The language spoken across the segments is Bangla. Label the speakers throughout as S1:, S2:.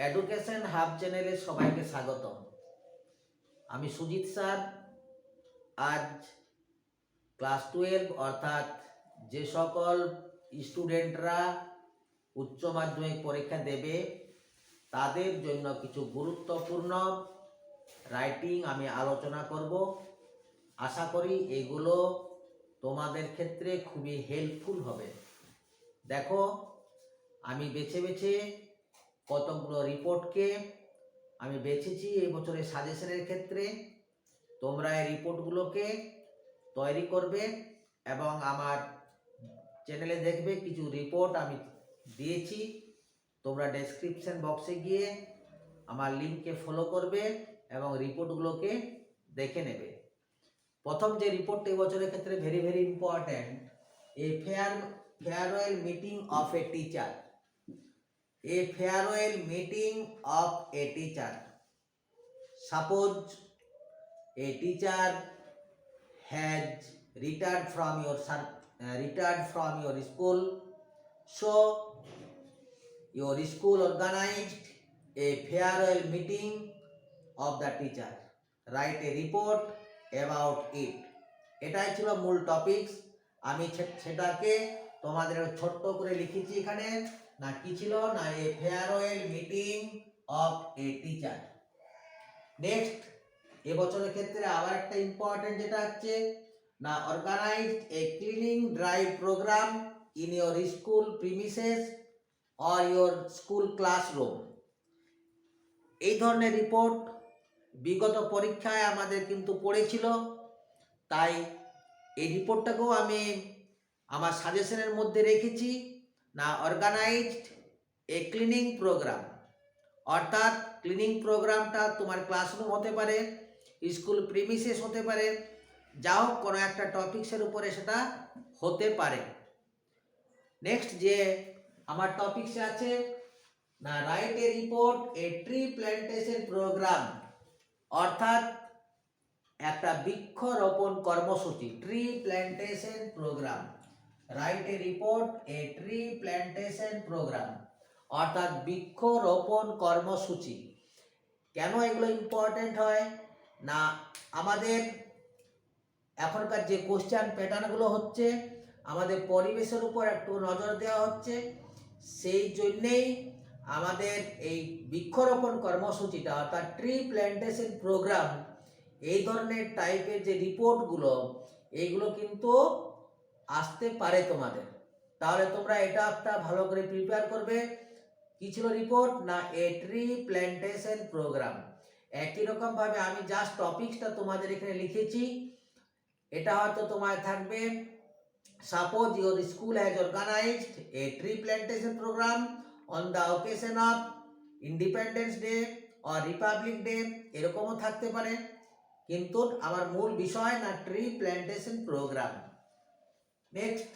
S1: এডুকেশন হাব চ্যানেলে সবাইকে স্বাগতম। আমি সুজিত স্যার। আজ ক্লাস 12 অর্থাৎ যে সকল স্টুডেন্টরা উচ্চ মাধ্যমিক পরীক্ষা দেবে তাদের জন্য কিছু গুরুত্বপূর্ণ রাইটিং আমি আলোচনা করব। আশা করি এগুলো তোমাদের ক্ষেত্রে খুবই হেল্পফুল হবে। দেখো, আমি বেছে বেছে কতগুলো রিপোর্টকে আমি বেছেছি এই বছরের সাজেশনের ক্ষেত্রে। তোমরা এই রিপোর্টগুলোকে তৈরি করবে এবং আমার চ্যানেলে দেখবে কিছু রিপোর্ট আমি দিয়েছি। তোমরা ডেসক্রিপশন বক্সে গিয়ে আমার লিঙ্ককে ফলো করবে এবং রিপোর্টগুলোকে দেখে নেবে। প্রথম যে রিপোর্টটা এই বছরের ক্ষেত্রে very very important, A farewell meeting of a teacher. A farewell meeting of a teacher. Suppose a teacher has retired from your school, so your school organized a farewell meeting of the teacher. Write a report about it. এটাই ছিল মূল টপিকস। আমি সেটাকে তোমাদের ছোট্ট করে লিখেছি এখানে। না কি ছিল না, a farewell meeting of a teacher. Next, এবছরের ক্ষেত্রে আবার একটা ইম্পর্টেন্ট যেটা হচ্ছে না, organised a cleaning drive programme in your school premises or your school classroom. এই ধরনের রিপোর্ট বিগত পরীক্ষায় আমাদের কিন্তু পড়েছিল, তাই এই রিপোর্টটাকেও আমি আমার সাজেশনের মধ্যে রেখেছি। না, অর্গানাইজড এ ক্লিনিং প্রোগ্রাম, অর্থাৎ ক্লিনিং প্রোগ্রামটা তোমার ক্লাসরুম হতে পারে, স্কুল প্রিমিসেস হতে পারে, যা হোক কোনো একটা টপিক্সের উপরে সেটা হতে পারে। নেক্সট যে আমার টপিক্সে আছে না, write a report a tree plantation programme, অর্থাৎ একটা বৃক্ষরোপণ কর্মসূচি, tree plantation programme. Write a report a tree plantation programme, অর্থাৎ বৃক্ষরোপণ কর্মসূচি। কেন এগুলো ইম্পর্টেন্ট হয় না, আমাদের এখনকার যে কোশ্চেন প্যাটার্নগুলো হচ্ছে আমাদের পরিবেশের উপর একটু নজর দেওয়া হচ্ছে, সেই জন্যেই আমাদের এই বৃক্ষরোপণ কর্মসূচিটা অর্থাৎ ট্রি প্ল্যান্টেশন প্রোগ্রাম, এই ধরনের টাইপের যে রিপোর্টগুলো এইগুলো কিন্তু আসতে পারে তোমাদের। তাহলে তোমরা এটা একটা ভালো করে প্রিপেয়ার করবে। কি ছিল রিপোর্ট না, এ ট্রি প্ল্যান্টেশন প্রোগ্রাম। একই রকম ভাবে আমি জাস্ট টপিকসটা তোমাদের এখানে লিখেছি। এটা হয়তো তোমার থাকবে, suppose your school has organised a tree plantation programme on the occasion of Independence Day or Republic Day, এরকমও থাকতে পারে। কিন্তু আমার মূল বিষয় না, tree plantation programme. Next,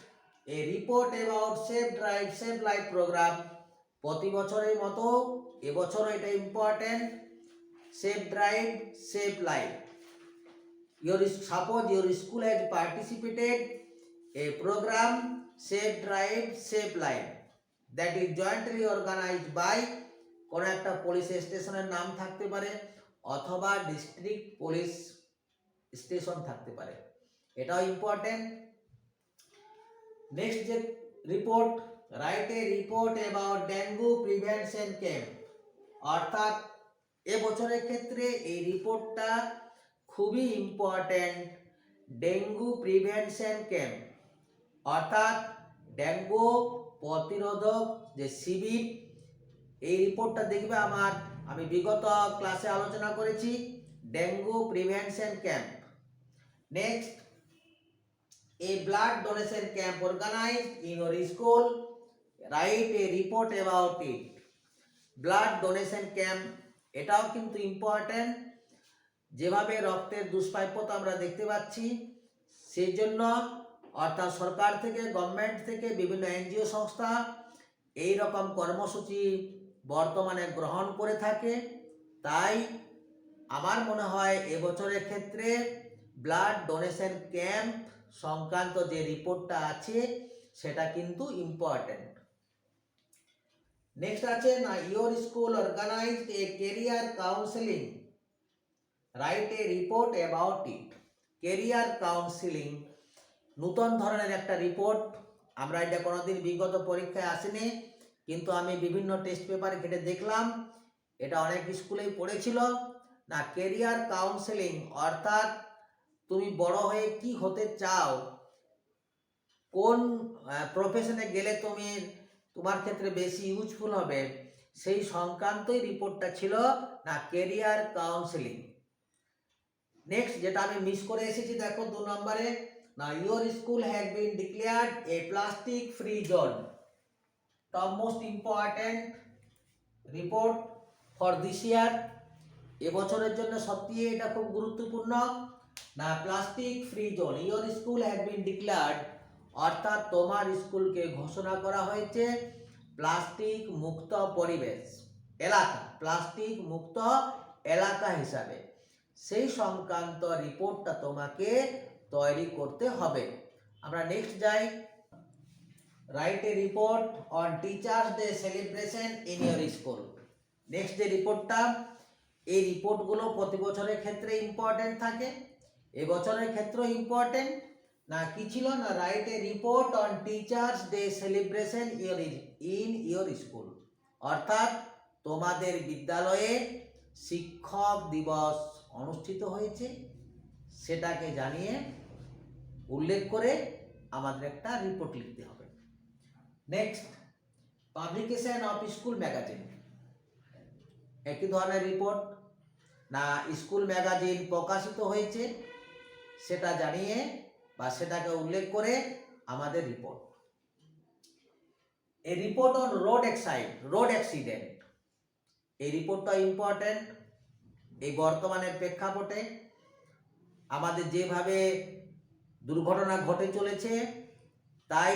S1: a report about save drive save life programme. প্রতি বছরের মতো এবছরও এটা important, save drive save life. Suppose your school has participated a program Save Drive Save Life that is jointly organized by কোনো একটা পুলিশ স্টেশনের নাম থাকতে পারে অথবা ডিস্ট্রিক্ট পুলিশ স্টেশন থাকতে পারে, এটাও ইম্পর্টেন্ট। নেক্সট যে report, right a report about dengue prevention camp, অর্থাৎ এবছরের ক্ষেত্রে এই রিপোর্টটা খুবই ইম্পর্টেন্ট। ডেঙ্গু প্রিভেনশন ক্যাম্প, অর্থাৎ ডেঙ্গু প্রতিরোধক যে শিবির, এই রিপোর্টটা দেখবে আমি বিগত ক্লাসে আলোচনা করেছি dengue prevention camp. Next, a blood donation camp organised in your school, write a report about it. Blood donation camp এটাও কিন্তু ইম্পর্টেন্ট। যেভাবে রক্তের দুষ্প্রাপ্যতা আমরা দেখতে পাচ্ছি, সেই জন্য অর্থাৎ সরকার থেকে, গভর্নমেন্ট থেকে, বিভিন্ন এনজিও সংস্থা এই রকম কর্মসূচি বর্তমানে গ্রহণ করে থাকে। তাই আমার মনে হয় এবছরের ক্ষেত্রে ব্লাড ডোনেশন ক্যাম্প সংক্রান্ত যে রিপোর্টটা আছে সেটা কিন্তু ইম্পর্টেন্ট। নেক্সট আছে না, your school organised a career counselling, write a report about it. Career counselling নূতন ধরনের একটা রিপোর্ট। আমরা এটা কোনোদিন বিগত পরীক্ষায় আসেনি, কিন্তু আমি বিভিন্ন টেস্ট পেপারে ঘেটে দেখলাম এটা অনেক স্কুলেই পড়েছিল। না, কেরিয়ার কাউন্সেলিং অর্থাৎ তুমি বড় হয়ে কি হতে চাও, কোন প্রফেশনে গেলে তুমি তোমার ক্ষেত্রে বেশি ইউজফুল হবে, সেই সংক্রান্তই রিপোর্টটা ছিল না কেরিয়ার কাউন্সেলিং। নেক্সট যেটা আমি মিস করে এসেছি, দেখো 2 নম্বরে, না your school has been declared A plastic free zone. Top most important report for this ইয়ার। এবছরের জন্য সত্যি এটা খুব গুরুত্বপূর্ণ। না plastic free zone, your school has been declared অর্থাৎ তোমার স্কুলকে ঘোষণা করা হয়েছে প্লাস্টিক মুক্ত পরিবেশ এলাকা, প্লাস্টিক মুক্ত এলাকা হিসাবে। সেই সংক্রান্ত রিপোর্টটা তোমাকে তৈরি করতে হবে। আমরা নেক্সট যাই, right a report on teachers day celebration in your school. Next যে রিপোর্টটা, এই রিপোর্টগুলো প্রতি বছরের ক্ষেত্রে ইম্পর্টেন্ট থাকে, এবছরের ক্ষেত্রেও ইম্পর্টেন্ট। না কি ছিল, না write a report on teachers day celebration in your school, অর্থাৎ তোমাদের বিদ্যালয়ে শিক্ষক দিবস অনুষ্ঠিত হয়েছে সেটাকে জানিয়ে উল্লেখ করে আমাদের একটা রিপোর্ট লিখতে হবে। Next, publication of school magazine, একই ধরনের রিপোর্ট। না স্কুল ম্যাগাজিন প্রকাশিত হয়েছে সেটা জানিয়ে বা সেটাকে উল্লেখ করে আমাদের রিপোর্ট। এই রিপোর্ট অন রোড অ্যাক্সিডেন্ট, এই রিপোর্টটা ইম্পর্টেন্ট। এই বর্তমানের প্রেক্ষাপটে আমাদের যেভাবে দুর্ঘটনা ঘটে চলেছে, তাই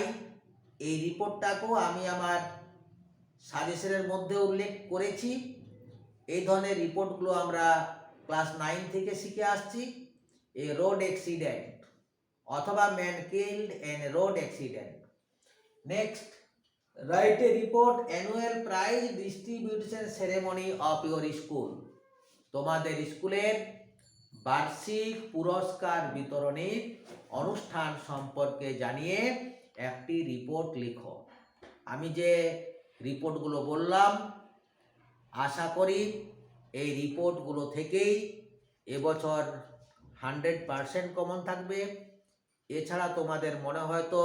S1: এই রিপোর্টটাকেও আমি আমার সাজেশনের মধ্যে উল্লেখ করেছি। এই ধরনের রিপোর্টগুলো আমরা ক্লাস 9 থেকে শিখে আসছি। এ রোড অ্যাক্সিডেন্ট অথবা man killed in road accident. Next, right a report annual prize distribution ceremony of your school, তোমাদের স্কুলের বার্ষিক পুরস্কার বিতরণী অনুষ্ঠান সম্পর্কে জানিয়ে একটি রিপোর্ট লিখো। আমি যে রিপোর্টগুলো বললাম, আশা করি এই রিপোর্টগুলো থেকেই এবছর 100% কমন থাকবে। এছাড়া তোমাদের মনে হয়তো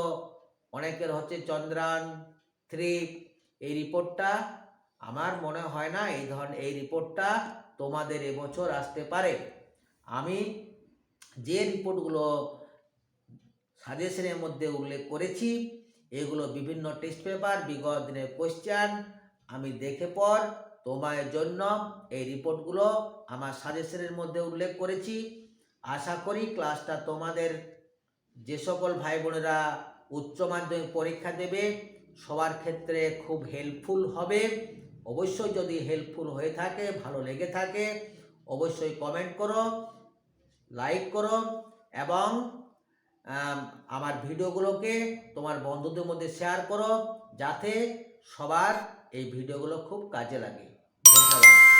S1: অনেকের হচ্ছে চন্দ্রায়ন 3 এই রিপোর্টটা, আমার মনে হয় না এই রিপোর্টটা তোমাদের এবছর আসতে পারে। আমি যে রিপোর্টগুলো সাজেশনের মধ্যে উল্লেখ করেছি, এগুলো বিভিন্ন টেস্ট পেপার বিগত দিনের কোয়েশ্চেন আমি দেখে পর তোমার জন্য এই রিপোর্টগুলো আমার সাজেশনের মধ্যে উল্লেখ করেছি। আশা করি ক্লাসটা তোমাদের যে সকল ভাই বোনেরা উচ্চ মাধ্যমিক পরীক্ষা দেবে সবার ক্ষেত্রে খুব হেল্পফুল হবে। অবশ্যই যদি হেল্পফুল হয়ে থাকে, ভালো লেগে থাকে, অবশ্যই কমেন্ট করো, লাইক করো এবং আমার ভিডিওগুলোকে তোমার বন্ধুদের মধ্যে শেয়ার করো, যাতে সবার এই ভিডিওগুলো খুব কাজে লাগে। ধন্যবাদ।